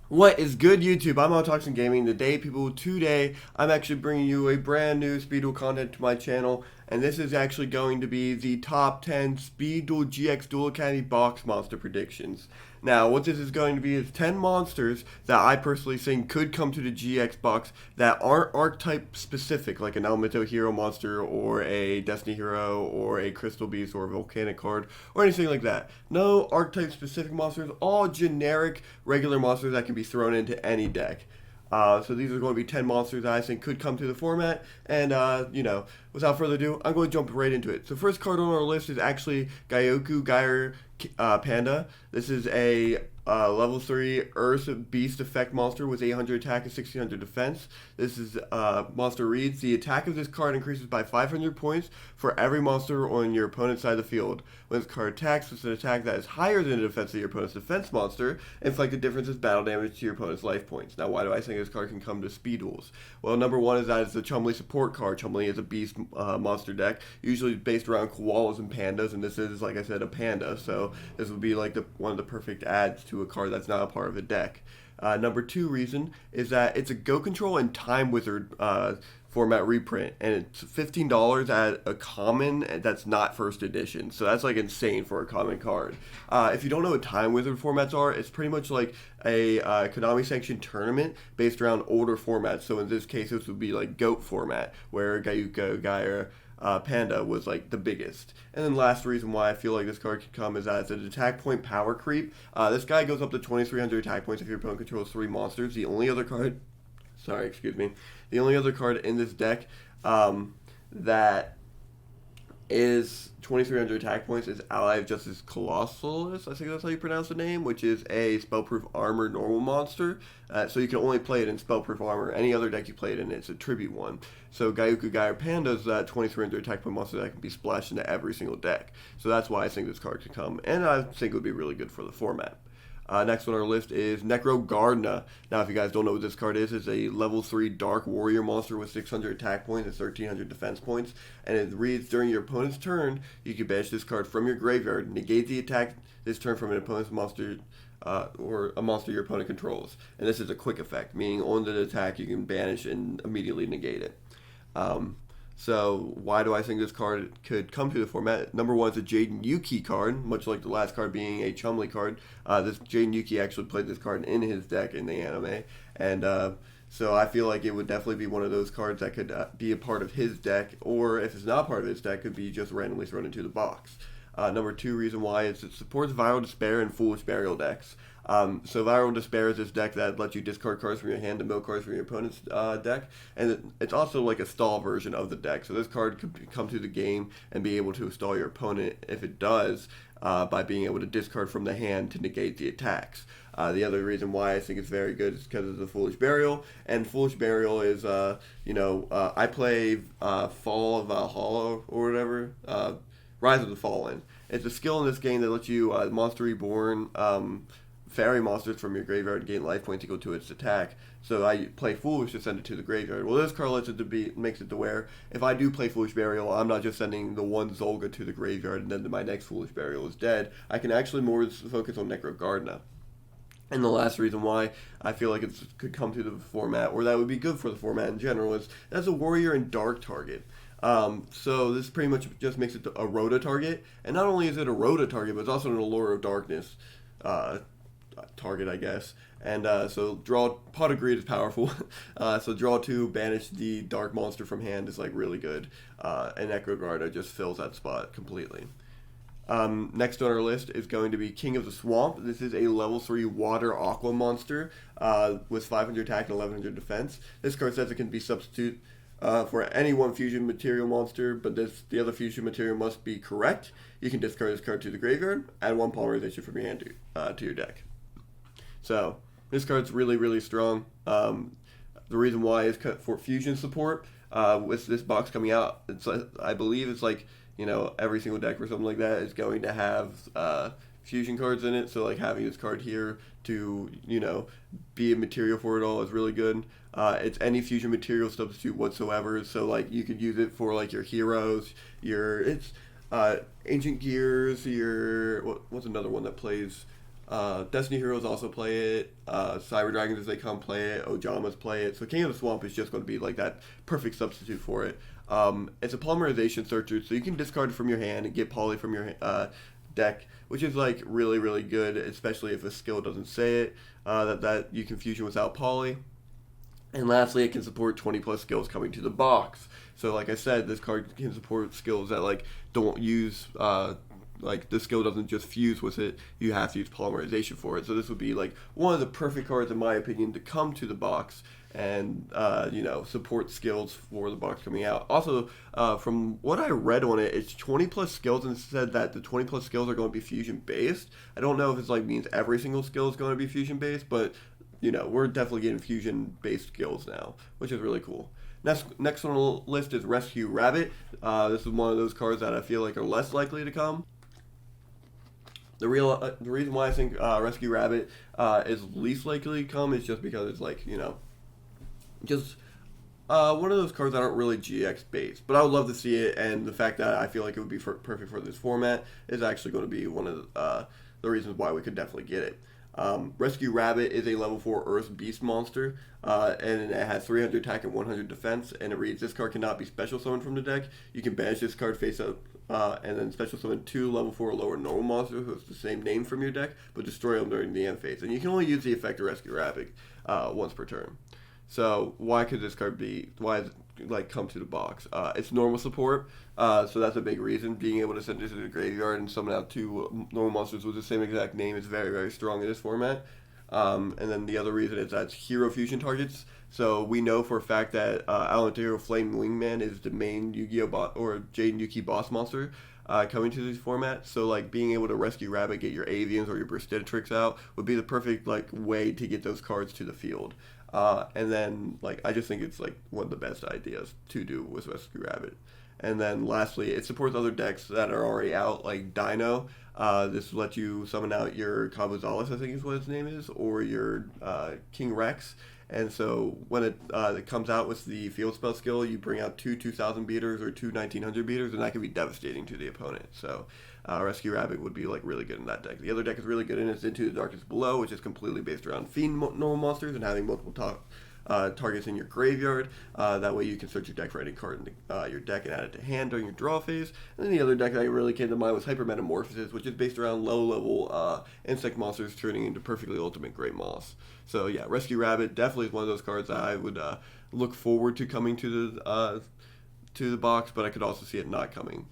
What is good, YouTube? I'm Toxin Gaming. Today, I'm actually bringing you a brand new Speed Duel content to my channel, and this is actually going to be the top 10 Speed Duel GX Duel Academy box monster predictions. Now, what this is going to be is 10 monsters that I personally think could come to the GX box that aren't archetype specific, like an Elemental Hero monster, or a Destiny Hero, or a Crystal Beast, or a Volcanic card, or anything like that. No archetype specific monsters, all generic regular monsters that can be thrown into any deck. So these are going to be 10 monsters that I think could come to the format. And, without further ado, I'm going to jump right into it. So first card on our list is actually Gyoku Gyre Panda. This is a level 3 Earth Beast effect monster with 800 attack and 1600 defense. This is monster reads, the attack of this card increases by 500 points for every monster on your opponent's side of the field. When this card attacks, it's an attack that is higher than the defense of your opponent's defense monster. Inflict the difference is battle damage to your opponent's life points. Now, why do I think this card can come to speed duels? Well, number one is that it's the Chumley Support card. Chumley is a beast monster deck, usually based around koalas and pandas, and this is, like I said, a panda, so this would be like one of the perfect adds to a card that's not a part of a deck. Number two reason is that it's a Go Control and Time Wizard format reprint, and it's $15 at a common that's not first edition, so that's like insane for a common card. If you don't know what Time Wizard formats are, it's pretty much like a Konami sanctioned tournament based around older formats. So in this case, this would be like GOAT format, where Gyuko, Gyre, Panda was like the biggest. And then last reason why I feel like this card can come is that it's an attack point power creep. This guy goes up to 2,300 attack points if your opponent controls 3 monsters. The only other card, sorry, excuse me, the only other card in this deck that is 2,300 attack points is Ally of Justice Colossus, I think that's how you pronounce the name, which is a Spellproof Armor normal monster. So you can only play it in Spellproof Armor. Any other deck you play it in, it's a tribute one. So Gyuku Gyre Panda is that 2,300 attack point monster that can be splashed into every single deck. So that's why I think this card could come, and I think it would be really good for the format. Next on our list is Necrogardna. Now, if you guys don't know what this card is, it's a level 3 Dark Warrior monster with 600 attack points and 1,300 defense points. And it reads, during your opponent's turn, you can banish this card from your graveyard. Negate the attack this turn from an opponent's monster or a monster your opponent controls. And this is a quick effect, meaning on the attack you can banish and immediately negate it. So why do I think this card could come to the format? Number one is a Jaden Yuki card, much like the last card being a Chumley card. This Jaden Yuki actually played this card in his deck in the anime, and so I feel like it would definitely be one of those cards that could be a part of his deck, or if it's not part of his deck, could be just randomly thrown into the box. Number two reason why is it supports Viral Despair and Foolish Burial decks. So Viral Despair is this deck that lets you discard cards from your hand to mill cards from your opponent's deck, and it's also like a stall version of the deck. So this card could come to the game and be able to stall your opponent if it does, by being able to discard from the hand to negate the attacks. The other reason why I think it's very good is because of the Foolish Burial, and Foolish Burial is, I play Fall of Valhalla or whatever, Rise of the Fallen. It's a skill in this game that lets you Monster Reborn fairy monsters from your graveyard and gain life points equal to its attack. So I play Foolish to send it to the graveyard. Well, this card lets it to be, makes it to where if I do play Foolish Burial, I'm not just sending the one Zolga to the graveyard and then my next Foolish Burial is dead. I can actually more focus on Necrogardna. And the last reason why I feel like it could come to the format, or that would be good for the format in general, is as a warrior and dark target. So this pretty much just makes it a Rhoda target, and not only is it a Rhoda target, but it's also an Allure of Darkness target, I guess. And so draw Pot of Greed is powerful. So draw 2, banish the dark monster from hand is like really good. And Necrogardna just fills that spot completely. Next on our list is going to be King of the Swamp. This is a level 3 water aqua monster with 500 attack and 1100 defense. This card says it can be substitute for any one fusion material monster, but the other fusion material must be correct. You can discard this card to the graveyard, add 1 polymerization from your hand to your deck. So this card's really, really strong. The reason why is for fusion support. With this box coming out, I believe it's like, every single deck or something like that is going to have fusion cards in it. So like having this card here to, be a material for it all is really good. It's any fusion material substitute whatsoever. So like you could use it for like your heroes, Ancient Gears, what's another one that plays Destiny Heroes also play it. Cyber Dragons, as they come, play it. Ojamas play it. So King of the Swamp is just going to be like that perfect substitute for it. It's a polymerization searcher, so you can discard it from your hand and get poly from your deck, which is like really, really good, especially if a skill doesn't say it, that you can fusion without poly. And lastly, it can support 20 plus skills coming to the box. So like I said, this card can support skills that like don't use like the skill doesn't just fuse with it, you have to use polymerization for it. So this would be like one of the perfect cards in my opinion to come to the box and support skills for the box coming out. Also, from what I read on it, it's 20 plus skills and it said that the 20 plus skills are going to be fusion based. I don't know if it's like means every single skill is going to be fusion based, but we're definitely getting fusion based skills now, which is really cool. Next on the list is Rescue Rabbit. This is one of those cards that I feel like are less likely to come. The reason why I think Rescue Rabbit is least likely to come is just because it's like just one of those cards that aren't really GX based. But I would love to see it, and the fact that I feel like it would be perfect for this format is actually going to be one of the reasons why we could definitely get it. Rescue Rabbit is a level 4 Earth Beast monster, and it has 300 attack and 100 defense, and it reads, this card cannot be special summoned from the deck. You can banish this card face up, and then special summon 2 level 4 or lower normal monsters with the same name from your deck, but destroy them during the end phase. And you can only use the effect of Rescue Rabbit once per turn. So why could this card why is it like come to the box? It's normal support, so that's a big reason. Being able to send this to the graveyard and summon out 2 normal monsters with the same exact name is very, very strong in this format. And then the other reason is that's hero fusion targets. So we know for a fact that Alantero Flame Wingman is the main Yu-Gi-Oh! Or Jaden Yuki boss monster coming to this format. So like being able to Rescue Rabbit, get your Avians or your Bristitrix out would be the perfect like way to get those cards to the field. And then, like, I just think it's, like, one of the best ideas to do with Rescue Rabbit. And then, lastly, it supports other decks that are already out, like Dino. This lets you summon out your Cabuzalis, I think is what his name is, or your King Rex. And so, when it comes out with the field spell skill, you bring out 2 2,000 beaters or 2 1,900 beaters, and that can be devastating to the opponent. So, Rescue Rabbit would be like really good in that deck. The other deck is really good in is Into the Darkness Below, which is completely based around Fiend normal monsters and having multiple targets in your graveyard. That way you can search your deck for any card in your deck and add it to hand during your draw phase. And then the other deck that really came to mind was Hyper Metamorphosis, which is based around low-level insect monsters turning into perfectly ultimate Great Moss. So yeah, Rescue Rabbit definitely is one of those cards that I would look forward to coming to the box, but I could also see it not coming.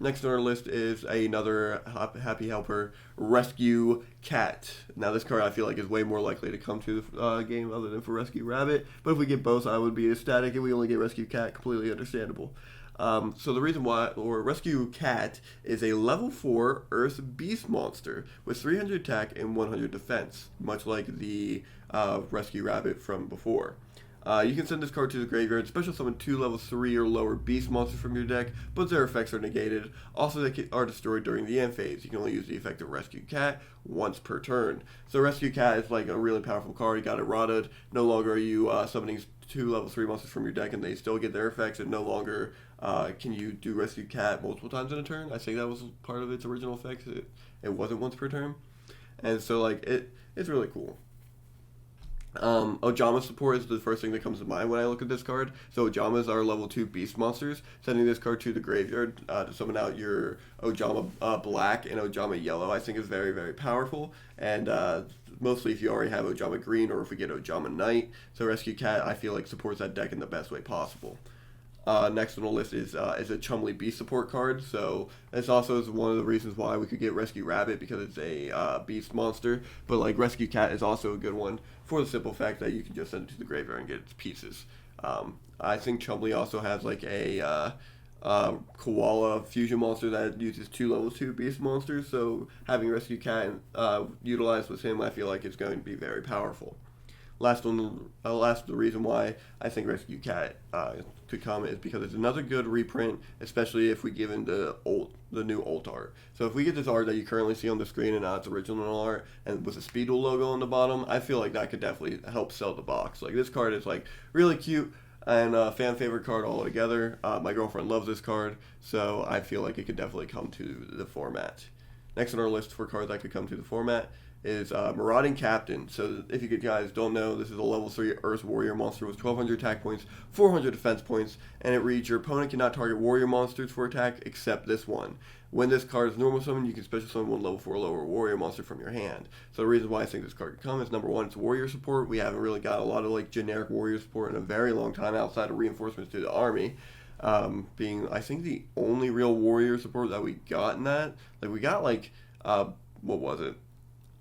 Next on our list is another Happy Helper, Rescue Cat. Now this card I feel like is way more likely to come to the game other than for Rescue Rabbit, but if we get both I would be ecstatic. If we only get Rescue Cat, completely understandable. So the reason why, or Rescue Cat, is a level 4 Earth Beast monster with 300 attack and 100 defense, much like the Rescue Rabbit from before. You can send this card to the graveyard, special summon 2 level 3 or lower beast monsters from your deck, but their effects are negated. Also, they are destroyed during the end phase. You can only use the effect of Rescue Cat once per turn. So Rescue Cat is like a really powerful card. You got it rotted. No longer are you summoning 2 level 3 monsters from your deck and they still get their effects, and no longer can you do Rescue Cat multiple times in a turn. I think that was part of its original effects. It wasn't once per turn. And so like it's really cool. Ojama Support is the first thing that comes to mind when I look at this card. So Ojamas are level 2 beast monsters. Sending this card to the graveyard to summon out your Ojama Black and Ojama Yellow I think is very, very powerful. And mostly if you already have Ojama Green or if we get Ojama Knight. So Rescue Cat I feel like supports that deck in the best way possible. Next on the list is a Chumley Support card. So this also is one of the reasons why we could get Rescue Rabbit, because it's a beast monster. But like Rescue Cat is also a good one for the simple fact that you can just send it to the graveyard and get its pieces. I think Chumley also has like a Koala fusion monster that uses 2 level 2 beast monsters. So having Rescue Cat utilized with him, I feel like it's going to be very powerful. The reason why I think Rescue Cat could come is because it's another good reprint, especially if we give him the new alt art. So if we get this art that you currently see on the screen and not its original art, and with the Speedle logo on the bottom, I feel like that could definitely help sell the box. Like this card is like really cute and a fan favorite card all together. My girlfriend loves this card, so I feel like it could definitely come to the format. Next on our list for cards that could come to the format is Marauding Captain. So if you guys don't know, this is a level 3 Earth Warrior monster with 1,200 attack points, 400 defense points, and it reads, your opponent cannot target warrior monsters for attack except this one. When this card is normal summon, you can special summon one level 4 lower warrior monster from your hand. So the reason why I think this card could come is, number one, it's warrior support. We haven't really got a lot of like generic warrior support in a very long time outside of reinforcements to the army. Being, I think, the only real warrior support that we got in that. Like, we got like, what was it?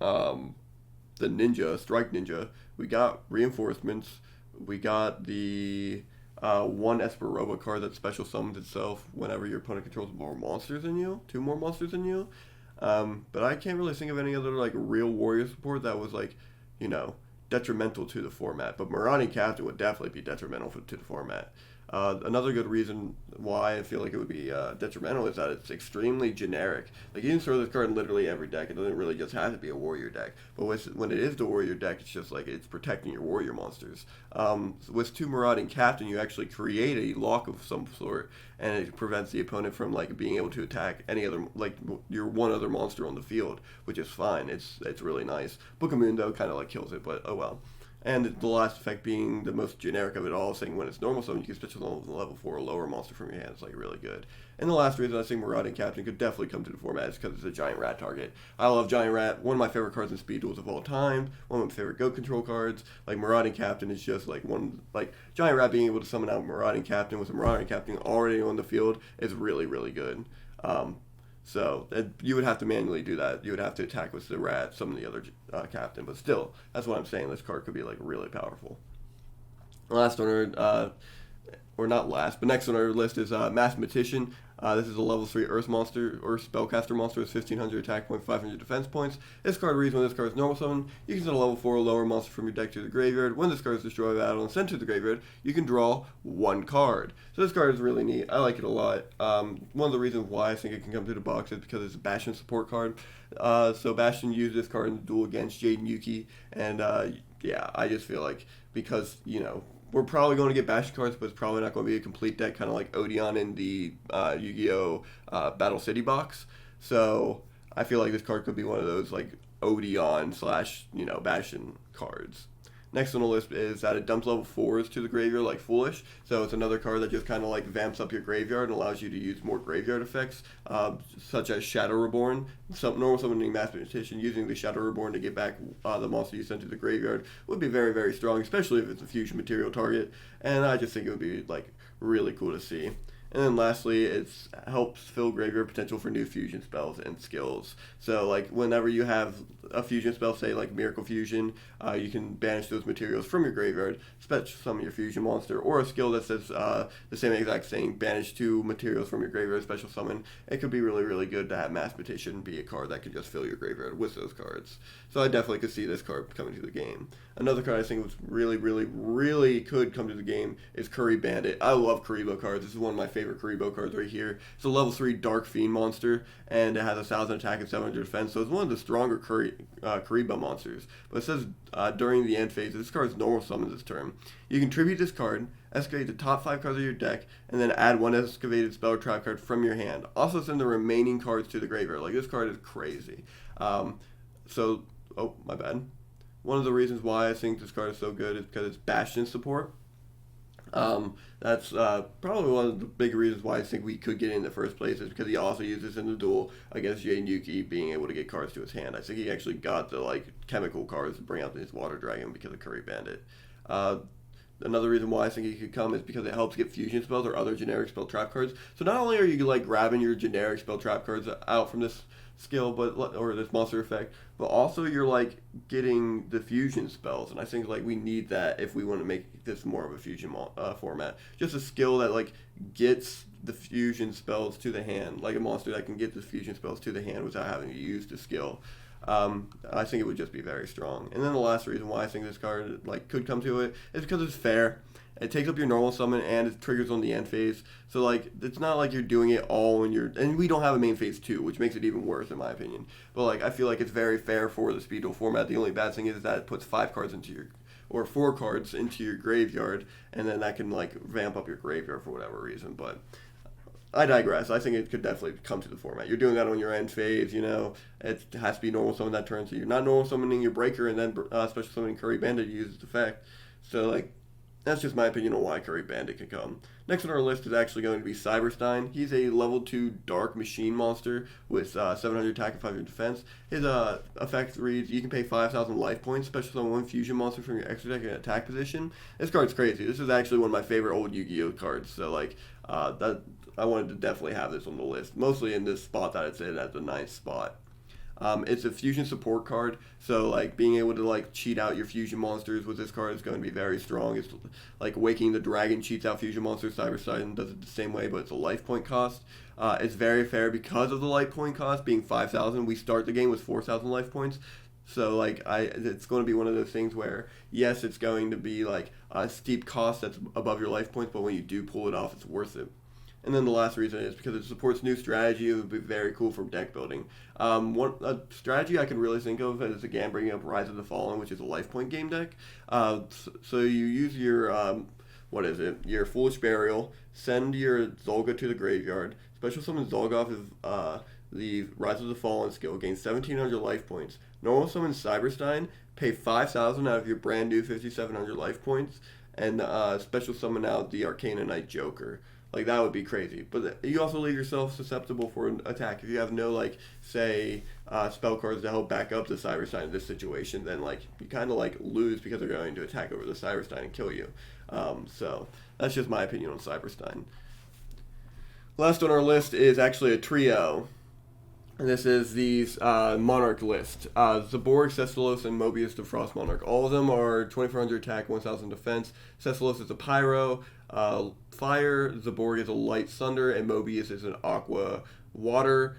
The ninja, strike ninja. We got reinforcements. We got the one Esperova card that special summons itself whenever your opponent controls more monsters than you, 2 more monsters than you. But I can't really think of any other like real warrior support that was like, you know, detrimental to the format. But Marauding Captain would definitely be detrimental to the format. Another good reason why I feel like it would be detrimental is that it's extremely generic. Like, you can throw this card in literally every deck. It doesn't really just have to be a warrior deck. But when it is the warrior deck, it's just like it's protecting your warrior monsters. With 2 Marauding Captain, you actually create a lock of some sort, and it prevents the opponent from like being able to attack any other, like your one other monster on the field, which is fine. It's really nice. Book of Moon though kind of like kills it, but oh well. And the last effect being the most generic of it all, saying when it's normal summon, you can special summon level 4 or lower monster from your hand. It's like really good. And the last reason I think Marauding Captain could definitely come to the format is because it's a giant rat target. I love giant rat. One of my favorite cards in speed duels of all time. One of my favorite goat control cards. Like, Marauding Captain is just like giant rat being able to summon out Marauding Captain with a Marauding Captain already on the field is really, really good. So you would have to manually do that. You would have to attack with the rat, summon the other captain. But still, that's what I'm saying. This card could be like really powerful. Last on our, or not last, but next on our list is Mathematician. This is a level 3 Earth monster, or Spellcaster monster with 1,500 attack points, 500 defense points. This card reads, when this card is normal summon, you can send a level 4 or lower monster from your deck to the graveyard. When this card is destroyed by battle and sent to the graveyard, you can draw 1 card. So this card is really neat. I like it a lot. One of the reasons why I think it can come to the box is because it's a Bastion support card. So Bastion used this card in the duel against Jaden Yuki, and yeah, I just feel like because, you know, we're probably going to get Bastion cards, but it's probably not going to be a complete deck, kind of like Odeon in the Yu-Gi-Oh! Battle City box. So I feel like this card could be one of those like Odeon / you know, Bastion cards. Next on the list is that it dumps level 4s to the graveyard like Foolish. So it's another card that just kind of like vamps up your graveyard and allows you to use more graveyard effects, such as Shadow Reborn. Normal summoning Mathematician using the Shadow Reborn to get back the monster you sent to the graveyard would be very, very strong, especially if it's a fusion material target. And I just think it would be like really cool to see. And then lastly, it helps fill graveyard potential for new fusion spells and skills. So like whenever you have a fusion spell, say like Miracle Fusion, you can banish those materials from your graveyard, special summon your fusion monster, or a skill that says the same exact thing, banish 2 materials from your graveyard, special summon. It could be really, really good to have Mathematician be a card that could just fill your graveyard with those cards. So I definitely could see this card coming to the game. Another card I think was really, really, really could come to the game is Curry Bandit. I love Karibo cards. This is one of my favorite Karibo cards right here. It's a level 3 Dark Fiend monster, and it has 1,000 attack and 700 defense, so it's one of the stronger Karibo monsters. But it says during the end phase, this card's normal summon this turn. You can tribute this card, excavate the top 5 cards of your deck, and then add 1 excavated spell or trap card from your hand. Also send the remaining cards to the graveyard. Like, this card is crazy. Oh, my bad. One of the reasons why I think this card is so good is because it's Bastion support. That's probably one of the big reasons why I think we could get in the first place is because he also uses in the duel against Jaden Yuki, being able to get cards to his hand. I think he actually got the like chemical cards to bring out his Water Dragon because of Curry Bandit. Another reason why I think he could come is because it helps get fusion spells or other generic spell trap cards. So not only are you like grabbing your generic spell trap cards out from this skill, or this monster effect, but also you're like getting the fusion spells, and I think like we need that if we want to make this more of a fusion format. Just a skill that like gets the fusion spells to the hand, like a monster that can get the fusion spells to the hand without having to use the skill. I think it would just be very strong. And then the last reason why I think this card like could come to it is because it's fair. It takes up your normal summon and it triggers on the end phase. So like it's not like you're doing it all when and we don't have a main phase 2, which makes it even worse in my opinion. But like I feel like it's very fair for the speed duel format. The only bad thing is that it puts 5 cards into your, or 4 cards into your graveyard, and then that can like vamp up your graveyard for whatever reason. But I digress. I think it could definitely come to the format. You're doing that on your end phase, It has to be normal summon that turn, so you're not normal summoning your breaker and then special summoning Curry Bandit to use its effect. So, that's just my opinion on why Curry Bandit can come. Next on our list is actually going to be Cyberstein. He's a level 2 dark machine monster with 700 attack and 500 defense. His effect reads, you can pay 5,000 life points, special summon 1 fusion monster from your extra deck in attack position. This card's crazy. This is actually one of my favorite old Yu-Gi-Oh cards, so that I wanted to definitely have this on the list, mostly in this spot that it's in at the 9th spot. It's a fusion support card, so being able to cheat out your fusion monsters with this card is going to be very strong. It's like Waking the Dragon cheats out fusion monsters. Cyberstein does it the same way, but it's a life point cost. It's very fair because of the life point cost being 5,000. We start the game with 4,000 life points, so it's going to be one of those things where yes, it's going to be a steep cost that's above your life points, but when you do pull it off, it's worth it. And then the last reason is because it supports new strategy. It would be very cool for deck building. A strategy I can really think of is, again, bringing up Rise of the Fallen, which is a life point game deck. So you use your, your Foolish Burial, send your Zolga to the graveyard, special summon Zolgoth is the Rise of the Fallen skill, gains 1,700 life points. Normal summon Cyberstein, pay 5,000 out of your brand new 5,700 life points, and special summon out the Arcana Knight Joker. That would be crazy. But you also leave yourself susceptible for an attack. If you have no, spell cards to help back up the Cyberstein in this situation, then, you kind of, lose because they're going to attack over the Cyberstein and kill you. So, that's just my opinion on Cyberstein. Last on our list is actually a trio. And this is the Monarch list. Zaborg, Cestilos, and Mobius the Frost Monarch. All of them are 2,400 attack, 1,000 defense. Cestilos is a Pyro. Fire, Zaborg is a Light Thunder, and Mobius is an Aqua Water.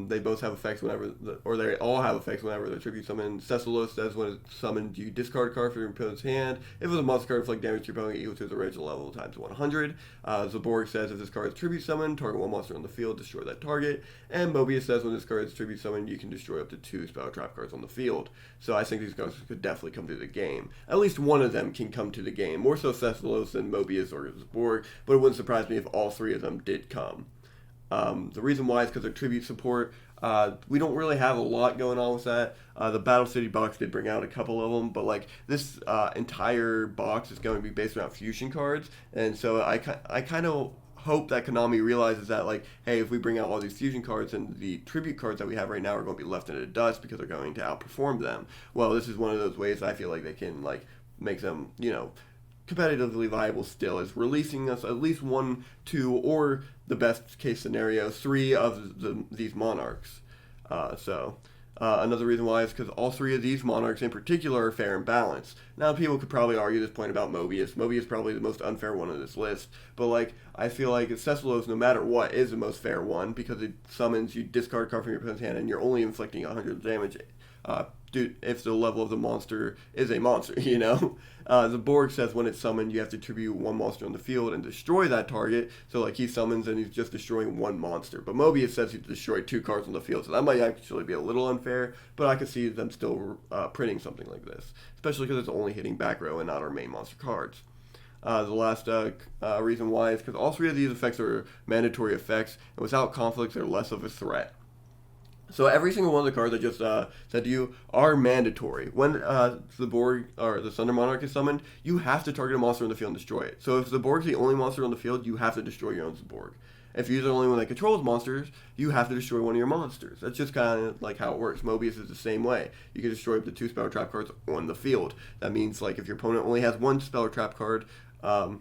They both have effects they all have effects whenever they're tribute summoned. Cestilos says when it's summoned, you discard a card from your opponent's hand. If it's a monster card, inflict damage to your opponent equal to its original level times 100. Zaborg says if this card is tribute summoned, target one monster on the field, destroy that target. And Mobius says when this card is tribute summoned, you can destroy up to 2 spell trap cards on the field. So I think these cards could definitely come to the game. At least one of them can come to the game. More so Cestilos than Mobius or Zaborg, but it wouldn't surprise me if all 3 of them did come. The reason why is because of tribute support. We don't really have a lot going on with that. The Battle City box did bring out a couple of them, but this entire box is going to be based around fusion cards, and so I kind of hope that Konami realizes that hey, if we bring out all these fusion cards, and the tribute cards that we have right now are going to be left in the dust because they're going to outperform them. Well, this is one of those ways I feel like they can make them competitively viable still, is releasing us at least 1, 2, or the best case scenario, 3 of these Monarchs. Another reason why is because all 3 of these Monarchs in particular are fair and balanced. Now, people could probably argue this point about Mobius. Mobius is probably the most unfair one on this list, but I feel like Cestilos, no matter what, is the most fair one because it summons, you discard a card from your opponent's hand, and you're only inflicting 100 damage. If the level of the monster is a monster, The Borg says when it's summoned, you have to tribute 1 monster on the field and destroy that target. So, he summons and he's just destroying 1 monster. But Mobius says he destroyed 2 cards on the field, so that might actually be a little unfair, but I could see them still printing something like this, especially because it's only hitting back row and not our main monster cards. The last reason why is because all 3 of these effects are mandatory effects, and without conflicts, they're less of a threat. So every single one of the cards I just said to you are mandatory. When the Borg or the Thunder Monarch is summoned, you have to target a monster on the field and destroy it. So if the Borg is the only monster on the field, you have to destroy your own Borg. If you're the only one that controls monsters, you have to destroy one of your monsters. That's just kind of how it works. Mobius is the same way. You can destroy up to 2 spell trap cards on the field. That means if your opponent only has 1 spell trap card, I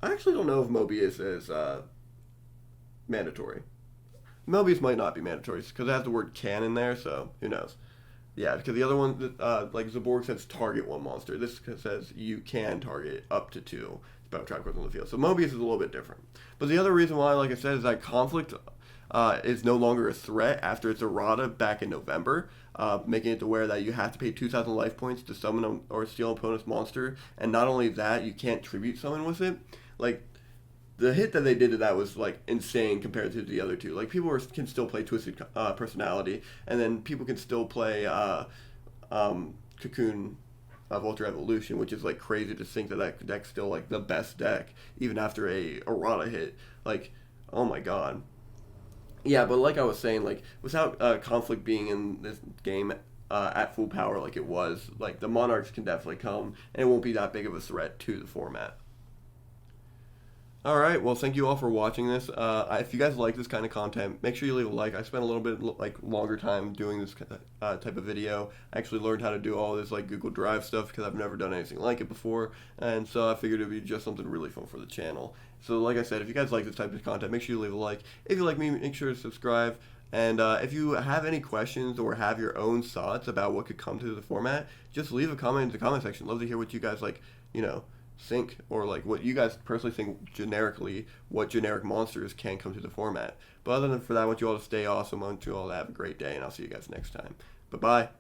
actually don't know if Mobius is mandatory. Mobius might not be mandatory because it has the word can in there, so who knows. Yeah, because the other one, Zaborg says target 1 monster. This says you can target up to 2 spell trap cards on the field. So Mobius is a little bit different. But the other reason why, like I said, is that conflict is no longer a threat after its errata back in November, making it to where that you have to pay 2,000 life points to summon or steal an opponent's monster. And not only that, you can't tribute summon with it. The hit that they did to that was insane compared to the other 2. People can still play Twisted Personality, and then people can still play Cocoon Volter Evolution, which is like crazy to think that that deck's still like the best deck even after a errata hit. Like, oh my god. Yeah, but like I was saying, like without conflict being in this game at full power like it was, like the Monarchs can definitely come, and it won't be that big of a threat to the format. All right, well, thank you all for watching this. If you guys like this kind of content, make sure you leave a like. I spent a little bit like longer time doing this type of video. I actually learned how to do all this like Google Drive stuff because I've never done anything like it before, and so I figured it'd be just something really fun for the channel. So like I said, if you guys like this type of content, make sure you leave a like. If you like me, make sure to subscribe. And if you have any questions or have your own thoughts about what could come to the format, just leave a comment in the comment section. Love to hear what you guys like, think, or like what you guys personally think generically, what generic monsters can come to the format. But other than for that, I want you all to stay awesome. I want you all to have a great day, and I'll see you guys next time. Bye-bye.